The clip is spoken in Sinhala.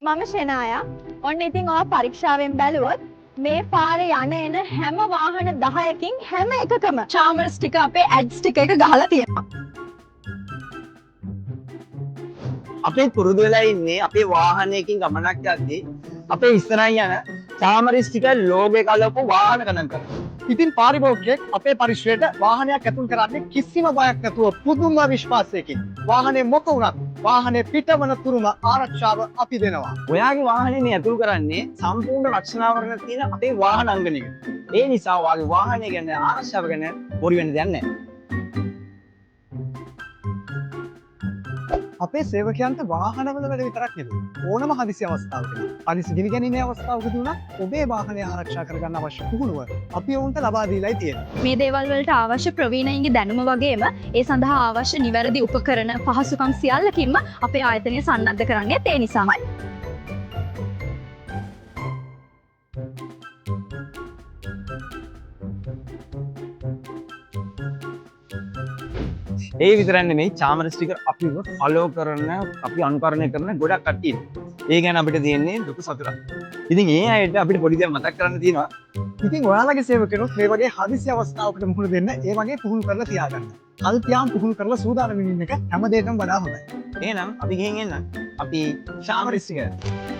මම ෂෙනායා. ඔන්න ඉතින් ඔයා පරීක්ෂාවෙන් බැලුවොත් මේ පාරේ යන එන හැම වාහන 10කින් හැම එකකම චාමර්ස් ටික අපේ ඇඩ්ස් ටික එක ගහලා තියෙනවා. අපේ පුරුදු වෙලා ඉන්නේ අපේ වාහනයකින් ගමනක් යද්දී අපේ ඉස්සරහින් යන චාමරිස් ටික ලෝභය කලපු වාහන ගණන් කරනවා. ඉතින් පාරිභෝගිකයෙක් අපේ පරිශ්‍රයට වාහනයක් ඇතුල් කරන්නේ කිසිම බයක් නැතුව පුදුම විශ්වාසයකින්. වාහනේ මොක වුණත් වාහනේ පිටවන තුරුම ආරක්ෂාව අපි දෙනවා. ඔයාගේ වාහනේ මේ ඇතුල් කරන්නේ සම්පූර්ණ රක්ෂණාවරණ තියෙන අපේ වාහන අංගනික. ඒ නිසා ඔයාගේ වාහනය ගැන ආරක්ෂාව ගැන බොරු වෙන්න දෙයක් නැහැ. අපේ සේවකයන්ට වාහනවල වැඩ විතරක් නෙවෙයි ඕනම හදිසි අවස්ථාවකදී හදිසි ගිනිගැනීමේ අවස්ථාවකදී උනත් ඔබේ වාහනය ආරක්ෂා කරගන්න අවශ්‍ය පුහුණුව අපි ඔවුන්ට ලබා දීලායි තියෙන්නේ. මේ දේවල් වලට අවශ්‍ය ප්‍රවීණයින්ගේ දැනුම වගේම ඒ සඳහා අවශ්‍ය නිවැරදි උපකරණ පහසුකම් සියල්ලකින්ම අපේ ආයතනය සන්නද්ධ කරන්නේ ඒ නිසාමයි. ඒ විතරක් නෙමෙයි චාමරිස් ටික අපිව ෆලෝ කරන අපි අනුකරණය කරන ගොඩක් කට්ටිය. ඒ ගැන අපිට තියෙන්නේ දුක සතුටක්. ඉතින් ඒ අයට අපිට පොඩි දෙයක් මතක් කරන්න තියෙනවා. ඉතින් ඔයාලගේ සේවකයන්ට මේ වගේ හදිසි අවස්ථාවකට මුහුණ දෙන්න ඒ වගේ පුහුණු කරලා තියාගන්න. කල්පියාම් පුහුණු කරලා සූදානම් වෙන්න එක හැමදේටම වඩා හොඳයි. එහෙනම් අපි ගිහින් එන්න. අපි චාමරිස් ටික